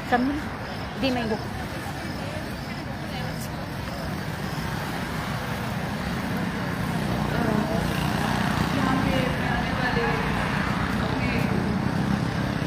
Sabi di may book.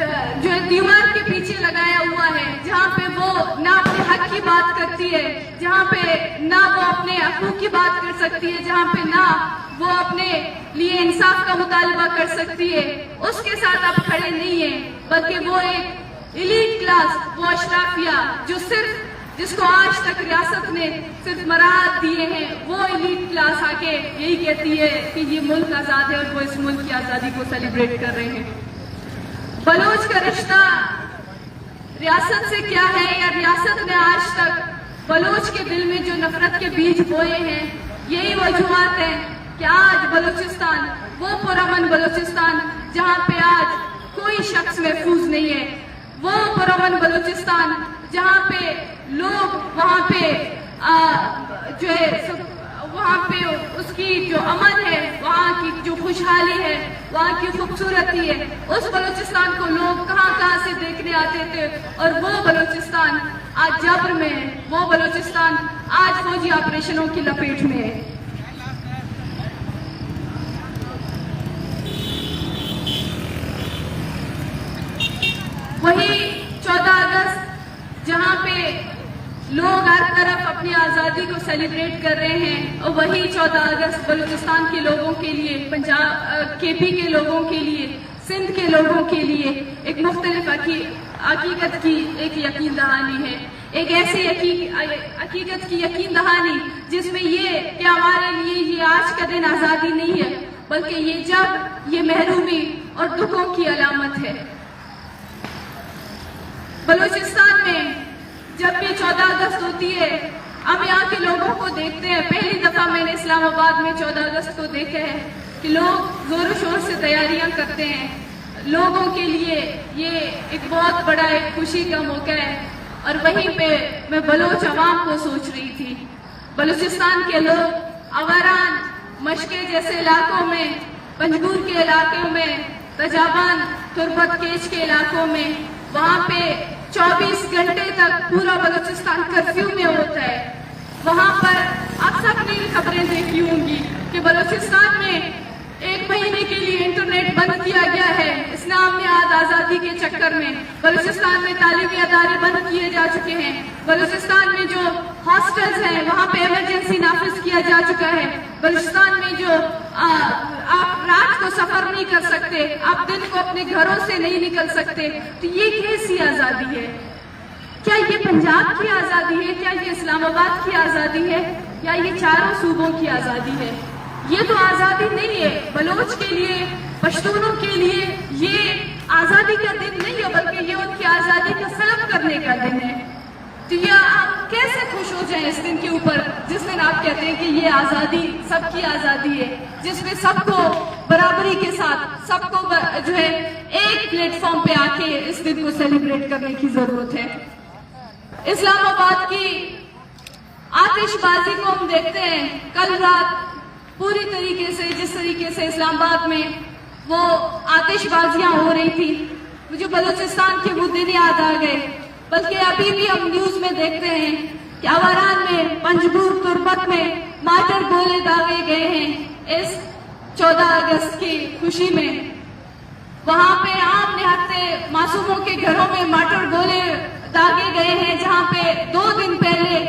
جو ہے دیوار کے پیچھے لگایا ہوا ہے، جہاں پہ وہ نہ اپنے حق کی بات کرتی ہے، جہاں پہ نہ وہ اپنے حقوق کی بات کر سکتی ہے، جہاں پہ نہ وہ اپنے لیے انصاف کا مطالبہ کر سکتی ہے، اس کے ساتھ آپ کھڑے نہیں ہیں، بلکہ وہ ایک ایلیٹ کلاس، وہ اشرافیہ جو صرف جس کو آج تک ریاست نے صرف مراحت دیے ہیں، وہ ایلیٹ کلاس آ کے یہی کہتی ہے کہ یہ ملک آزاد ہے اور وہ اس ملک کی آزادی کو سیلیبریٹ کر رہے ہیں۔ بلوچ کا رشتہ ریاست سے کیا ہے، یا ریاست نے آج تک بلوچ کے دل میں جو نفرت کے بیج بوئے ہیں، یہی وجوہات ہیں کہ آج بلوچستان وہ پرامن بلوچستان جہاں پہ آج کوئی شخص محفوظ نہیں ہے، وہ پرامن بلوچستان جہاں پہ لوگ وہاں پہ جو ہے وہاں پہ اس کی جو امن ہے، وہاں کی جو خوشحالی ہے، وہاں کی خوبصورتی ہے، اس بلوچستان کو لوگ کہاں سے دیکھنے آتے تھے، اور وہ بلوچستان آج جبر میں ہے، وہ بلوچستان آج فوجی آپریشنوں کی لپیٹ میں ہے۔ وہی 14 اگست جہاں پہ لوگ ہر طرف اپنی آزادی کو سیلیبریٹ کر رہے ہیں، اور وہی 14 اگست بلوچستان کے لوگوں کے لیے، پنجاب کے پی کے لوگوں کے لیے، سندھ کے لوگوں کے لیے ایک مختلف حقیقت کی ایک یقین دہانی ہے، ایک ایسی حقیقت کی یقین دہانی جس میں یہ کہ ہمارے لیے یہ آج کا دن آزادی نہیں ہے، بلکہ یہ جب یہ محرومی اور دکھوں کی علامت ہے۔ بلوچستان میں جب بھی 14 اگست ہوتی ہے، ہم یہاں کے لوگوں کو دیکھتے ہیں، پہلی دفعہ میں نے اسلام آباد میں 14 اگست کو دیکھا ہے کہ لوگ زور و شور سے تیاریاں کرتے ہیں، لوگوں کے لیے یہ ایک بہت بڑا ایک خوشی کا موقع ہے، اور وہیں پہ میں بلوچ عوام کو سوچ رہی تھی، بلوچستان کے لوگ اوران، مشکے جیسے علاقوں میں، پنجگور کے علاقوں میں، تجابان، تربت کیچ کے علاقوں میں، وہاں پہ 24 گھنٹے تک پورا بلوچستان کرفیو میں ہوتا ہے۔ وہاں پر آپ سب نے خبریں دیکھی ہوں گی کہ بلوچستان میں 1 مہینے کے لیے انٹرنیٹ بند کیا گیا ہے، اسلام میں آزادی کے چکر میں۔ بلوچستان میں تعلیمی ادارے بند کیے جا چکے ہیں، بلوچستان میں جو ہاسٹلز ہیں وہاں پہ ایمرجنسی نافذ کیا جا چکا ہے، بلوچستان میں جو آپ رات کو سفر نہیں کر سکتے، آپ دن کو اپنے گھروں سے نہیں نکل سکتے، تو یہ کیسی آزادی ہے؟ کیا یہ پنجاب کی آزادی ہے؟ کیا یہ اسلام آباد کی آزادی ہے؟ یا یہ چاروں صوبوں کی آزادی ہے؟ یہ تو آزادی نہیں ہے۔ بلوچ کے لیے، پشتونوں کے لیے یہ آزادی کا دن نہیں ہے، بلکہ یہ ان کی آزادی کا سلب کرنے کا دن ہے۔ تو یہ آپ کیسے خوش ہو جائیں اس دن کے اوپر جس دن آپ کہتے ہیں کہ یہ آزادی سب کی آزادی ہے، جس میں سب کو برابری کے ساتھ سب کو جو ہے ایک پلیٹ فارم پہ آ کے اس دن کو سیلیبریٹ کرنے کی ضرورت ہے۔ اسلام آباد کی آتش بازی کو ہم دیکھتے ہیں، کل رات پوری طریقے سے جس طریقے سے اسلام آباد میں وہ آتش بازیاں ہو رہی تھی، مجھے بلوچستان کے وہ دن یاد آ گئے، بلکہ ابھی بھی ہم نیوز میں دیکھتے ہیں کہ آوران میں، پنجگور، تربت میں مارٹر گولے داغے گئے ہیں اس 14 اگست کی خوشی میں۔ وہاں پہ عام نہتے معصوموں کے گھروں میں مارٹر گولے داغے گئے ہیں، جہاں پہ 2 دن پہلے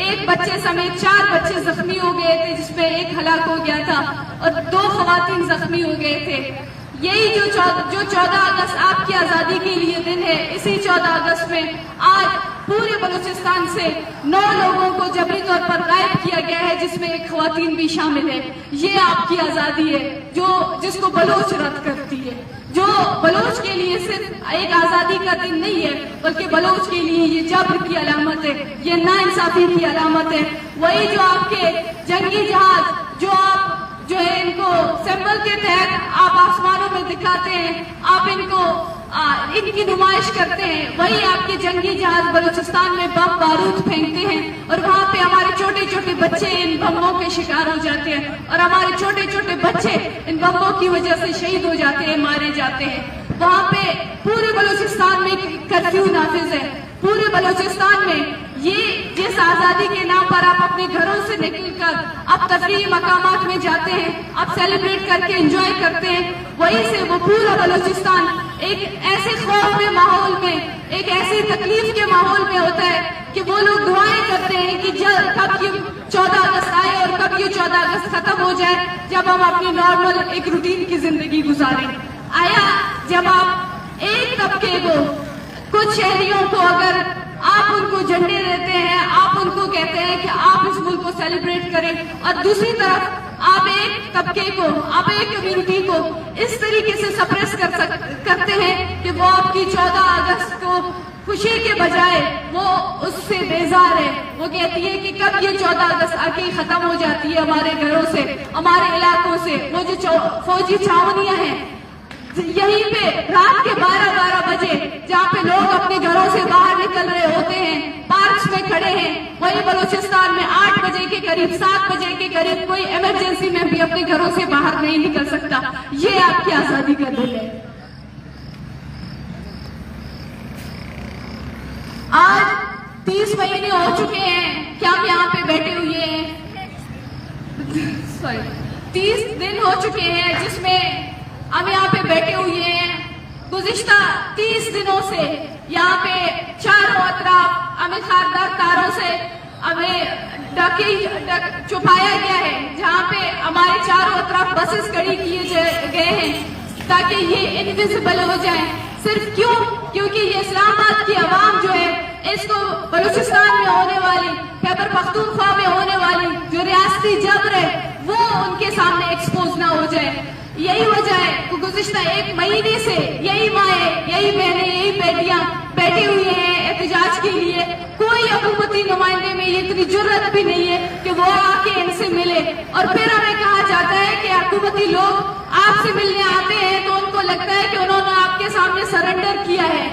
ایک بچے سمیت 4 بچے زخمی ہو گئے تھے، جس میں ایک ہلاک ہو گیا تھا اور 2 خواتین زخمی ہو گئے تھے۔ یہی جو 14 اگست آپ کی آزادی کے لیے دن ہے، اسی 14 اگست میں آج پورے بلوچستان سے 9 لوگوں کو جبری طور پر غائب کیا گیا ہے، جس میں ایک خواتین بھی شامل ہے۔ یہ آپ کی آزادی ہے جس کو بلوچ رد کرتی ہے، جو بلوچ کے لیے صرف ایک آزادی کا دن نہیں ہے، بلکہ بلوچ کے لیے یہ جبر کی علامت ہے، یہ ناانصافی کی علامت ہے۔ وہی جو آپ کے جنگی جہاز جو ہے ان کو سمبل کے تحت آپ آسمانوں میں دکھاتے ہیں، آپ ان کی نمائش کرتے ہیں، وہی آپ کے جنگی جہاز بلوچستان میں بم بارود پھینکتے ہیں، اور وہاں پہ ہمارے چھوٹے چھوٹے بچے ان بموں کے شکار ہو جاتے ہیں، اور ہمارے چھوٹے چھوٹے بچے ان بموں کی وجہ سے شہید ہو جاتے ہیں، مارے جاتے ہیں۔ وہاں پہ پورے بلوچستان میں کرفیو نافذ ہے، پورے بلوچستان میں یہ جس آزادی کے نام پر آپ اپنے گھروں سے نکل کر آپ تفریحی مقامات میں جاتے ہیں، آپ سیلیبریٹ کر کے انجوائے کرتے ہیں، وہیں سے وہ پورا بلوچستان ایک ایسے خوف کے ماحول میں، ایک ایسے تکلیف کے ماحول میں ہوتا ہے کہ وہ لوگ دعائیں کرتے ہیں کہ کب یہ 14 اگست آئے اور کب یہ 14 اگست ختم ہو جائے، جب ہم اپنی نارمل ایک روٹین کی زندگی گزاریں۔ آیا جب آپ ایک طبقے کو، کچھ شہریوں کو، اگر آپ ان کو جھنڈے دیتے ہیں، آپ ان کو کہتے ہیں کہ آپ اس ملک کو سیلیبریٹ کریں، اور دوسری طرف آپ ایک طبقے کو، آپ ایک کمیونٹی کو اس طریقے سے سپریس کرتے ہیں کہ وہ آپ کی 14 اگست کو خوشی کے بجائے وہ اس سے بیزار ہے، وہ کہتی ہے کہ کب یہ 14 اگست آ کے ختم ہو جاتی ہے ہمارے گھروں سے، ہمارے علاقوں سے۔ وہ جو فوجی چھاونیاں ہیں یہیں پہ رات کے 12 بجے جہاں پہ لوگ اپنے گھروں سے باہر نکل رہے ہوتے ہیں، پارکس میں کھڑے ہیں، وہی بلوچستان میں 8 بجے کے قریب، 7 بجے کے قریب کوئی ایمرجنسی میں بھی اپنے گھروں سے باہر نہیں نکل سکتا۔ یہ آپ کی آزادی کا دل ہے۔ آج 30 مہینے ہو چکے ہیں کہ ہم یہاں پہ بیٹھے ہوئے ہیں، 30 دن ہو چکے ہیں جس میں ہم یہاں پہ بیٹھے ہوئے ہیں۔ گزشتہ 30 دنوں سے یہاں پہ چاروں اطراف ہمیں خاردار تاروں سے ہمیں چھپایا گیا ہے، جہاں پہ ہمارے چاروں اطراف بسز کھڑی کیے گئے ہیں تاکہ یہ انویزیبل ہو جائیں۔ صرف کیوں؟ کیونکہ یہ اسلام آباد کی عوام جو ہے اس کو بلوچستان میں ہونے والی، خیبر پختونخوا میں ہونے والی جو ریاستی جبر ہے وہ ان کے سامنے ایکسپوز نہ ہو جائے۔ یہی وجہ ہے کہ گزشتہ 1 مہینے سے یہی مائیں، یہی بہنیں، یہی بیٹیاں بیٹھی ہوئی ہیں احتجاج کے لیے۔ کوئی حکومتی نمائندے میں یہ اتنی جرت بھی نہیں ہے کہ وہ آ کے ان سے ملے، اور پھر ہمیں کہا جاتا ہے کہ حکومتی لوگ آپ سے ملنے آتے ہیں تو ان کو لگتا ہے کہ انہوں نے آپ کے سامنے سرنڈر کیا ہے۔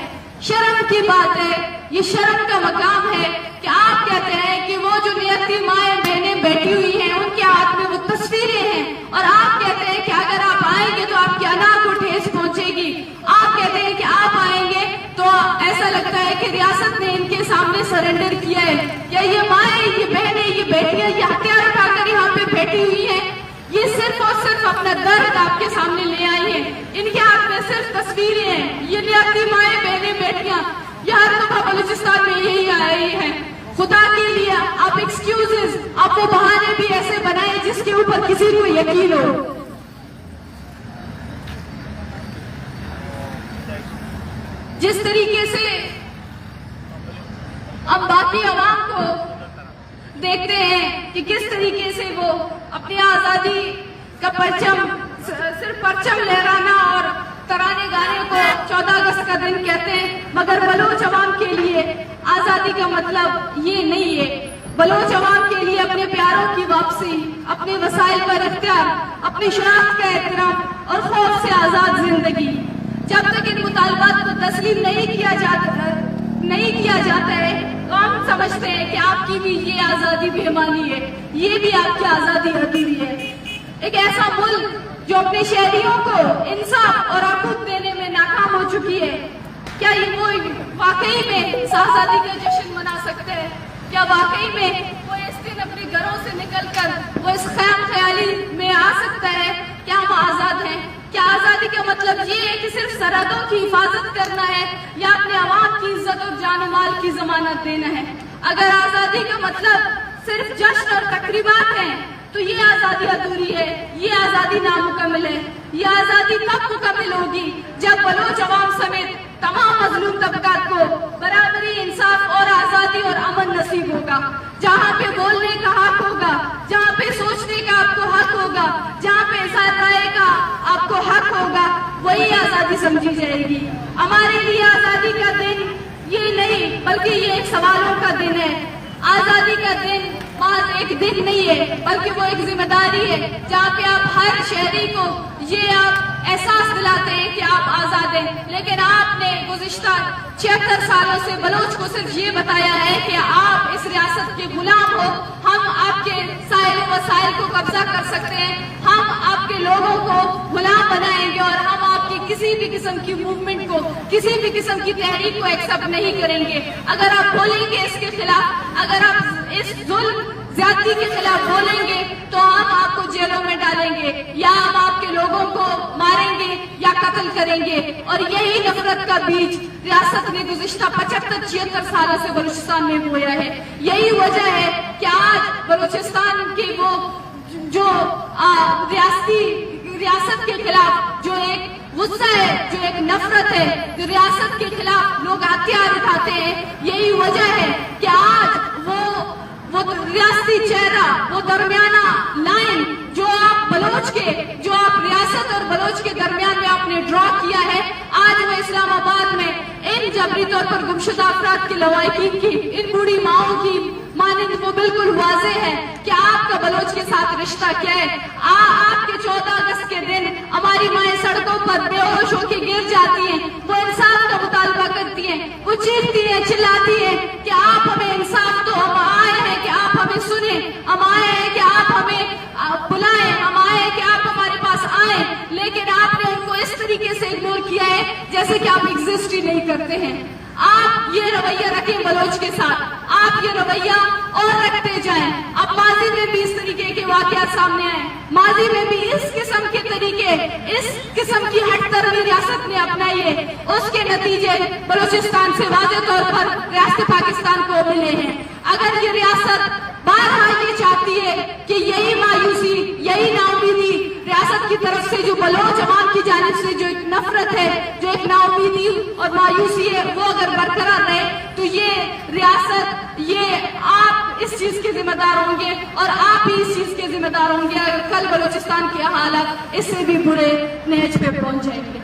شرم کی بات ہے، یہ شرم کا مقام ہے کہ آپ کہتے ہیں کہ وہ جو نیتی مائیں بہنیں بیٹھی ہوئی ہیں ان کے ہاتھ میں وہ تصویریں ہیں، اور آپ کہتے ہیں کہ اگر آپ آئیں گے تو آپ کی انا کو ٹھیس پہنچے گی۔ آپ کہتے ہیں کہ آپ آئیں گے تو ایسا لگتا ہے کہ ریاست نے ان کے سامنے سرنڈر کیا ہے۔ یا یہ مائیں، یہ بہنیں، یہ بیٹیاں یہ ہتھیار اٹھا کر یہاں پہ بیٹھی ہوئی ہیں، یہ صرف اور صرف اپنا درد آپ کے سامنے لے آئی ہیں۔ ان کے ہاتھ میں صرف تصویریں ہیں۔ یہ نیتی مائیں بہنیں بیٹیاں یہ ہر دفعہ بلوچستان میں یہی آئی ہیں۔ خدا کے لیے آپ ایکسکیوزز، آپ وہ بہانے بھی ایسے بنائیں جس کے اوپر کسی کو یقین ہو۔ جس طریقے سے اب باقی عوام کو دیکھتے ہیں کہ کس طریقے سے وہ اپنی آزادی کا پرچم، صرف پرچم لہرانا اور ترانے گانے کو 14 اگست کا دن کہتے ہیں، مگر بلوچ عوام کے لیے آزادی کا مطلب یہ نہیں ہے۔ بلوچ عوام کے لیے اپنے پیاروں کی واپسی، اپنے وسائل پر اختیار، اپنی شناخت کا احترام اور خوف سے آزاد زندگی۔ جب تک ان مطالبات کو تسلیم نہیں کیا جاتا ہے تو ہم سمجھتے ہیں کہ آپ کی بھی یہ آزادی بےمانی ہے، یہ بھی آپ کی آزادی ادھوری ہے۔ ایک ایسا ملک جو اپنے شہریوں کو انصاف اور حقوق دینے میں ناکام ہو چکی ہے، کیا یہ وہ واقعی میں اس آزادی کا جشن منا سکتے ہیں؟ کیا واقعی میں وہ اس دن اپنے گھروں سے نکل کر وہ اس خیال خیالی میں آ سکتا ہے کہ ہم آزاد ہیں؟ کیا آزادی کا مطلب یہ ہے کہ صرف سرحدوں کی حفاظت کرنا ہے یا اپنے عوام کی عزت اور جان و مال کی ضمانت دینا ہے؟ اگر آزادی کا مطلب صرف جشن اور تقریبات ہیں تو یہ آزادی ادھوری ہے، یہ آزادی نامکمل ہے۔ یہ آزادی کب مکمل ہوگی؟ جب بلوچ عوام سمیت تمام مظلوم طبقات کو برابری، انصاف اور آزادی اور امن نصیب ہوگا، جہاں پہ بولنے کا حق ہوگا، جہاں پہ سوچنے کا آپ کو حق ہوگا، جہاں پہ اظہار رائے کا آپ کو حق ہوگا، وہی آزادی سمجھی جائے گی۔ ہمارے لیے آزادی کا دن یہ نہیں بلکہ یہ ایک سوالوں کا دن ہے۔ آزادی کا دن محض ایک دن نہیں ہے بلکہ وہ ایک ذمہ داری ہے، جہاں پہ آپ ہر شہری کو یہ آپ احساس دلاتے ہیں کہ آپ آزاد ہیں۔ لیکن آپ نے گزشتہ 76 سالوں سے بلوچ کو صرف یہ بتایا ہے کہ آپ اس ریاست کے غلام ہو، ہم آپ کے سائل و وسائل کو قبضہ کر سکتے ہیں، ہم آپ کے لوگوں کو غلام بنائیں گے اور ہم آپ کی کسی بھی قسم کی موومنٹ کو، کسی بھی قسم کی تحریک کو ایکسپٹ نہیں کریں گے۔ اگر آپ بولیں گے اس کے خلاف، اگر آپ اس ظلم زیادتی کے خلاف بولیں گے تو ہم آپ کو جیلوں میں ڈالیں گے، یا ہم آپ کے لوگوں کو ماریں گے یا قتل کریں گے۔ اور یہی نفرت کا بیج ریاست نے گزشتہ 75-76 سالوں سے بلوچستان میں بویا ہے۔ یہی وجہ ہے کہ آج بلوچستان کی وہ جو ریاست کے خلاف جو ایک غصہ ہے، جو ایک نفرت ہے، جو ریاست کے خلاف لوگ ہتھیار اٹھاتے ہیں، یہی وجہ ہے کہ آج وہ ریاستی چہرہ، وہ درمیانہ لائن جو آپ بلوچ کے، جو آپ ریاست اور بلوچ کے درمیان میں آپ نے ڈرا کیا ہے، آج وہ اسلام آباد میں ان جبری طور پر گمشدہ افراد کی لوائقین کی، ان بوڑھی ماؤں کی مانند وہ بالکل واضح ہے کہ آپ کا بلوچ کے ساتھ رشتہ کیا ہے۔ آپ کے 14 اگست کے دن ہماری مائیں سڑکوں پر بے ہوش ہو کے گر جاتی ہیں، وہ انصاف کا مطالبہ کرتی ہیں، وہ چیختی ہیں، چلاتی ہیں کہ آپ ہمیں انصاف دو۔ ہم آئے ہیں کہ آپ ہمیں سنیں، ہم آئے ہیں کہ آپ ہمیں بلائیں، ہم آئے ہیں کہ آپ ہمارے پاس آئیں، لیکن آپ نے ان کو اس طریقے سے اگنور کیا ہے جیسے کہ آپ ایگزسٹ ہی نہیں کرتے ہیں۔ آپ یہ رویہ رکھیں بلوچ کے ساتھ، آپ یہ رویہ اور رکھتے جائیں۔ اب ماضی میں بھی اس طریقے کے واقعات سامنے آئے، ماضی میں بھی اس قسم کے طریقے، اس قسم کی ہٹ دروی ریاست نے اپنائی ہے، اس کے نتیجے بلوچستان سے واضح طور پر ریاست پاکستان کو ملے ہیں۔ اگر یہ ریاست بارہا یہ چاہتی ہے کہ یہی مایوسی، یہی ناامیدی ریاست کی طرف سے جو بلوچ عوام کی جانب سے جو ایک نفرت ہے، جو ایک ناامیدی اور مایوسی ہے، وہ اگر برقرار رہے تو یہ ریاست، یہ آپ اس چیز کے ذمہ دار ہوں گے اور آپ ہی اس چیز کے ذمہ دار ہوں گے اگر کل بلوچستان کے حالات اس سے بھی برے نہج پہ پہنچ جائیں گے۔